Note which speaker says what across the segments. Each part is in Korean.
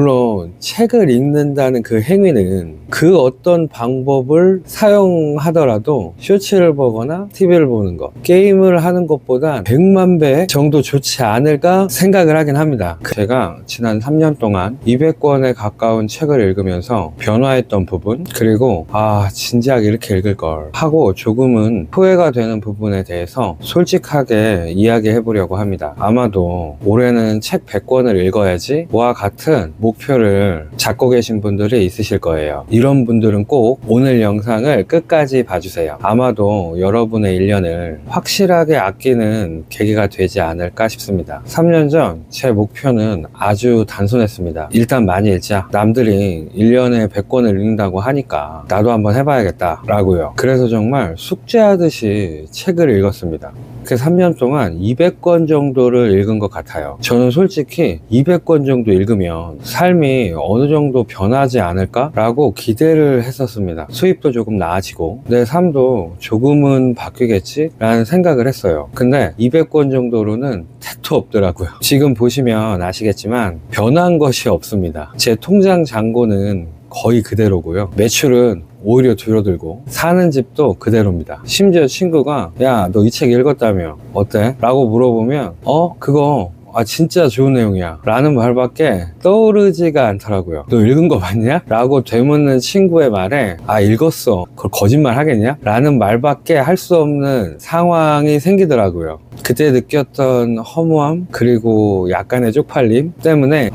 Speaker 1: 물론 책을 읽는다는 그 행위는 그 어떤 방법을 사용하더라도 쇼츠를 보거나 TV를 보는 것, 게임을 하는 것보다 100만 배 정도 좋지 않을까 생각을 하긴 합니다. 제가 지난 3년 동안 200권에 가까운 책을 읽으면서 변화했던 부분, 그리고 진지하게 이렇게 읽을 걸 하고 조금은 후회가 되는 부분에 대해서 솔직하게 이야기해 보려고 합니다. 아마도 올해는 책 100권을 읽어야지 와 같은 목표를 잡고 계신 분들이 있으실 거예요. 이런 분들은 꼭 오늘 영상을 끝까지 봐주세요. 아마도 여러분의 1년을 확실하게 아끼는 계기가 되지 않을까 싶습니다. 3년 전 제 목표는 아주 단순했습니다. 일단 많이 읽자. 남들이 1년에 100권을 읽는다고 하니까 나도 한번 해봐야겠다 라고요. 그래서 정말 숙제하듯이 책을 읽었습니다. 그 3년 동안 200권 정도를 읽은 것 같아요. 저는 솔직히 200권 정도 읽으면 삶이 어느 정도 변하지 않을까? 라고 기대를 했었습니다. 수입도 조금 나아지고 내 삶도 조금은 바뀌겠지? 라는 생각을 했어요. 근데 200권 정도로는 택도 없더라고요. 지금 보시면 아시겠지만 변한 것이 없습니다. 제 통장 잔고는 거의 그대로고요. 매출은 오히려 줄어들고 사는 집도 그대로입니다. 심지어 친구가 야, 너 이 책 읽었다며 어때? 라고 물어보면 그거 진짜 좋은 내용이야 라는 말밖에 떠오르지가 않더라고요. 너 읽은 거 맞냐? 라고 되묻는 친구의 말에 읽었어. 그걸 거짓말 하겠냐? 라는 말밖에 할 수 없는 상황이 생기더라고요. 그때 느꼈던 허무함 그리고 약간의 쪽팔림 때문에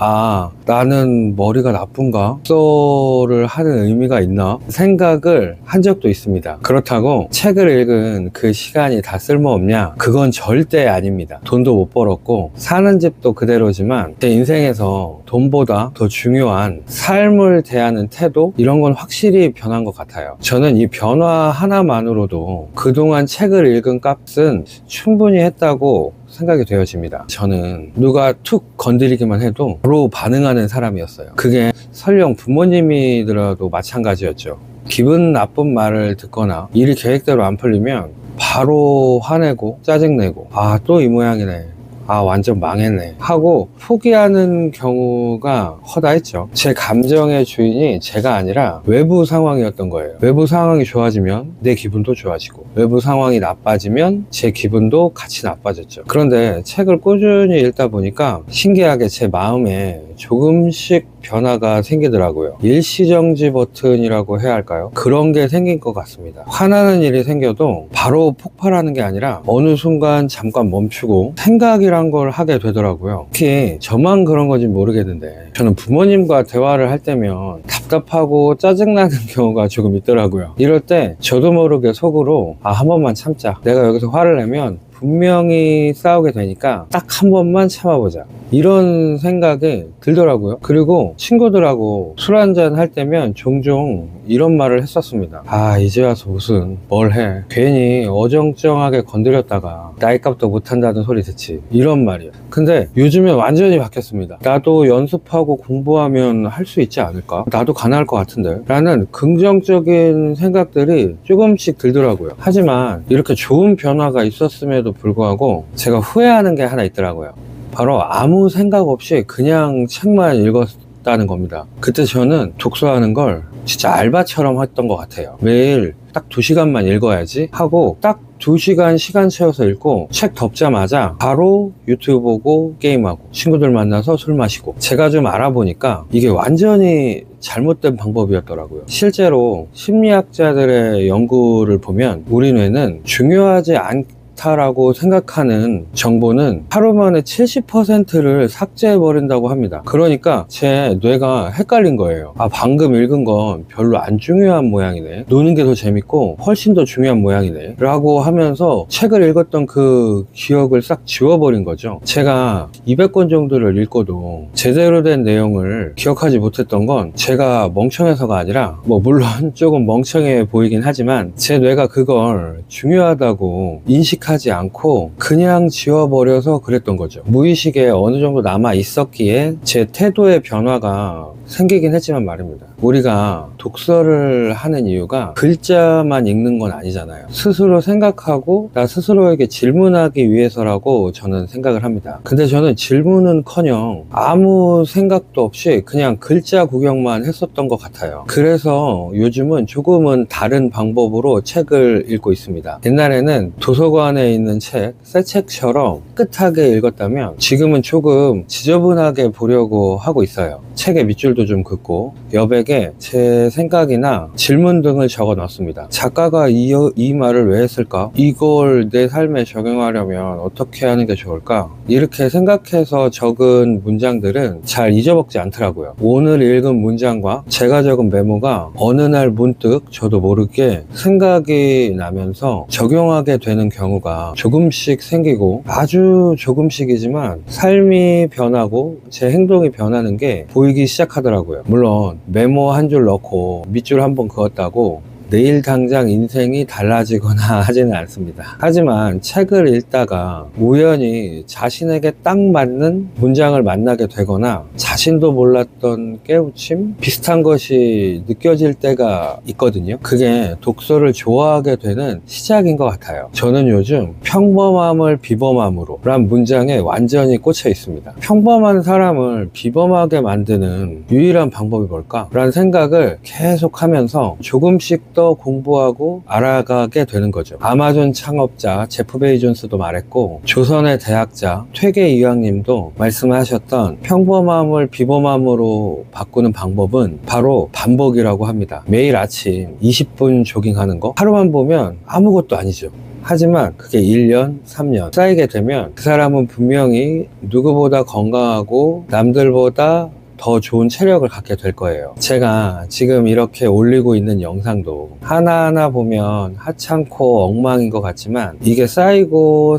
Speaker 1: 나는 머리가 나쁜가? 독서를 하는 의미가 있나? 생각을 한 적도 있습니다. 그렇다고 책을 읽은 그 시간이 다 쓸모없냐? 그건 절대 아닙니다. 돈도 못 벌었고 사는 집도 그대로지만 제 인생에서 돈보다 더 중요한 삶을 대하는 태도? 이런 건 확실히 변한 것 같아요. 저는 이 변화 하나만으로도 그동안 책을 읽은 값은 충분히 했다고 생각이 되어집니다. 저는 누가 툭 건드리기만 해도 바로 반응하는 사람이었어요. 그게 설령 부모님이더라도 마찬가지였죠. 기분 나쁜 말을 듣거나 일이 계획대로 안 풀리면 바로 화내고 짜증내고 또 이 모양이네, 완전 망했네 하고 포기하는 경우가 허다했죠. 제 감정의 주인이 제가 아니라 외부 상황이었던 거예요. 외부 상황이 좋아지면 내 기분도 좋아지고 외부 상황이 나빠지면 제 기분도 같이 나빠졌죠. 그런데 책을 꾸준히 읽다 보니까 신기하게 제 마음에 조금씩 변화가 생기더라고요. 일시정지 버튼이라고 해야 할까요? 그런 게 생긴 것 같습니다. 화나는 일이 생겨도 바로 폭발하는 게 아니라 어느 순간 잠깐 멈추고 생각이란 걸 하게 되더라고요. 특히 저만 그런 건지 모르겠는데 저는 부모님과 대화를 할 때면 답답하고 짜증나는 경우가 조금 있더라고요. 이럴 때 저도 모르게 속으로 한 번만 참자. 내가 여기서 화를 내면 분명히 싸우게 되니까 딱 한 번만 참아보자, 이런 생각이 들더라고요. 그리고 친구들하고 술 한잔 할 때면 종종 이런 말을 했었습니다. 이제 와서 무슨 뭘 해, 괜히 어정쩡하게 건드렸다가 나이값도 못한다는 소리 듣지, 이런 말이에요. 근데 요즘에 완전히 바뀌었습니다. 나도 연습하고 공부하면 할 수 있지 않을까? 나도 가능할 것 같은데? 라는 긍정적인 생각들이 조금씩 들더라고요. 하지만 이렇게 좋은 변화가 있었음에도 불구하고 제가 후회하는 게 하나 있더라고요. 바로 아무 생각 없이 그냥 책만 읽었다는 겁니다. 그때 저는 독서하는 걸 진짜 알바처럼 했던 것 같아요. 매일 딱 2시간만 읽어야지 하고 딱 2시간 시간 채워서 읽고 책 덮자마자 바로 유튜브 보고 게임하고 친구들 만나서 술 마시고, 제가 좀 알아보니까 이게 완전히 잘못된 방법이었더라고요. 실제로 심리학자들의 연구를 보면 우리 뇌는 중요하지 않다라고 생각하는 정보는 하루 만에 70%를 삭제해버린다고 합니다. 그러니까 제 뇌가 헷갈린 거예요. 방금 읽은 건 별로 안 중요한 모양이네, 노는 게 더 재밌고 훨씬 더 중요한 모양이네 라고 하면서 책을 읽었던 그 기억을 싹 지워버린 거죠. 제가 200권 정도를 읽고도 제대로 된 내용을 기억하지 못했던 건 제가 멍청해서가 아니라, 물론 조금 멍청해 보이긴 하지만 제 뇌가 그걸 중요하다고 인식하지 인식하지 않고 그냥 지워버려서 그랬던 거죠. 무의식에 어느 정도 남아 있었기에 제 태도의 변화가 생기긴 했지만 말입니다. 우리가 독서를 하는 이유가 글자만 읽는 건 아니잖아요. 스스로 생각하고 나 스스로에게 질문하기 위해서라고 저는 생각을 합니다. 근데 저는 질문은커녕 아무 생각도 없이 그냥 글자 구경만 했었던 것 같아요. 그래서 요즘은 조금은 다른 방법으로 책을 읽고 있습니다. 옛날에는 도서관에 있는 책, 새 책처럼 깨끗하게 읽었다면 지금은 조금 지저분하게 보려고 하고 있어요. 책의 밑줄도 좀 긋고 여백에 제 생각이나 질문 등을 적어 놨습니다. 작가가 이 말을 왜 했을까? 이걸 내 삶에 적용하려면 어떻게 하는 게 좋을까? 이렇게 생각해서 적은 문장들은 잘 잊어먹지 않더라고요. 오늘 읽은 문장과 제가 적은 메모가 어느 날 문득 저도 모르게 생각이 나면서 적용하게 되는 경우가 조금씩 생기고 아주 조금씩이지만 삶이 변하고 제 행동이 변하는 게 보이기 시작하더라고요. 물론 메모 한 줄 넣고 밑줄 한번 그었다고 내일 당장 인생이 달라지거나 하지는 않습니다. 하지만 책을 읽다가 우연히 자신에게 딱 맞는 문장을 만나게 되거나 자신도 몰랐던 깨우침? 비슷한 것이 느껴질 때가 있거든요. 그게 독서를 좋아하게 되는 시작인 것 같아요. 저는 요즘 평범함을 비범함으로 란 문장에 완전히 꽂혀 있습니다. 평범한 사람을 비범하게 만드는 유일한 방법이 뭘까? 라는 생각을 계속 하면서 조금씩 더 공부하고 알아가게 되는 거죠. 아마존 창업자 제프 베이존스도 말했고 조선의 대학자 퇴계 이황님도 말씀하셨던 평범함을 비범함으로 바꾸는 방법은 바로 반복이라고 합니다. 매일 아침 20분 조깅하는 거 하루만 보면 아무것도 아니죠. 하지만 그게 1년, 3년 쌓이게 되면 그 사람은 분명히 누구보다 건강하고 남들보다 더 좋은 체력을 갖게 될 거예요. 제가 지금 이렇게 올리고 있는 영상도 하나하나 보면 하찮고 엉망인 것 같지만 이게 쌓이고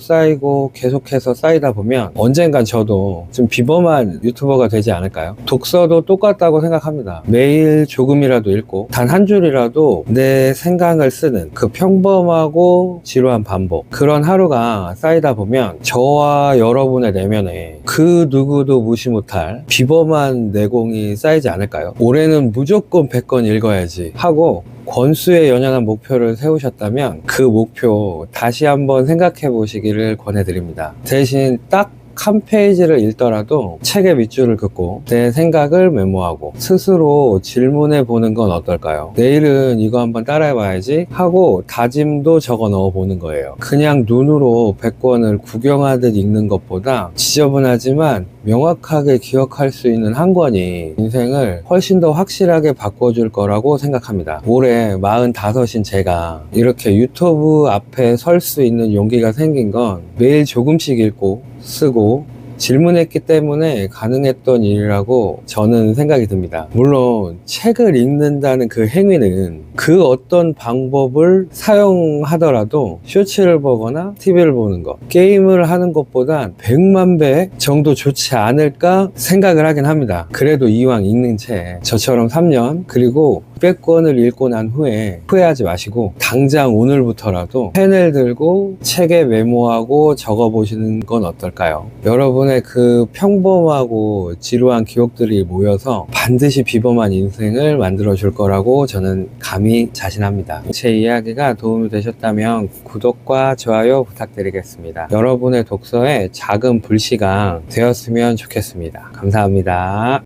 Speaker 1: 계속해서 쌓이다 보면 언젠간 저도 좀 비범한 유튜버가 되지 않을까요? 독서도 똑같다고 생각합니다. 매일 조금이라도 읽고 단 한 줄이라도 내 생각을 쓰는 그 평범하고 지루한 반복, 그런 하루가 쌓이다 보면 저와 여러분의 내면에 그 누구도 무시 못할 비범한 내공이 쌓이지 않을까요? 올해는 무조건 100권 읽어야지 하고 권수에 연연한 목표를 세우셨다면 그 목표 다시 한번 생각해 보시기를 권해드립니다. 대신 딱 한 페이지를 읽더라도 책의 밑줄을 긋고 내 생각을 메모하고 스스로 질문해 보는 건 어떨까요? 내일은 이거 한번 따라해 봐야지 하고 다짐도 적어 넣어 보는 거예요. 그냥 눈으로 100권을 구경하듯 읽는 것보다 지저분하지만 명확하게 기억할 수 있는 한 권이 인생을 훨씬 더 확실하게 바꿔줄 거라고 생각합니다. 올해 45인 제가 이렇게 유튜브 앞에 설 수 있는 용기가 생긴 건 매일 조금씩 읽고 쓰고 질문했기 때문에 가능했던 일이라고 저는 생각이 듭니다. 물론 책을 읽는다는 그 행위는 그 어떤 방법을 사용하더라도 쇼츠를 보거나 TV를 보는 것, 게임을 하는 것보단 100만 배 정도 좋지 않을까 생각을 하긴 합니다. 그래도 이왕 읽는 책 저처럼 3년 그리고 600권을 읽고 난 후에 후회하지 마시고 당장 오늘부터라도 펜을 들고 책에 메모하고 적어보시는 건 어떨까요? 여러분의 그 평범하고 지루한 기억들이 모여서 반드시 비범한 인생을 만들어 줄 거라고 저는 감히 자신합니다. 제 이야기가 도움이 되셨다면 구독과 좋아요 부탁드리겠습니다. 여러분의 독서에 작은 불씨가 되었으면 좋겠습니다. 감사합니다.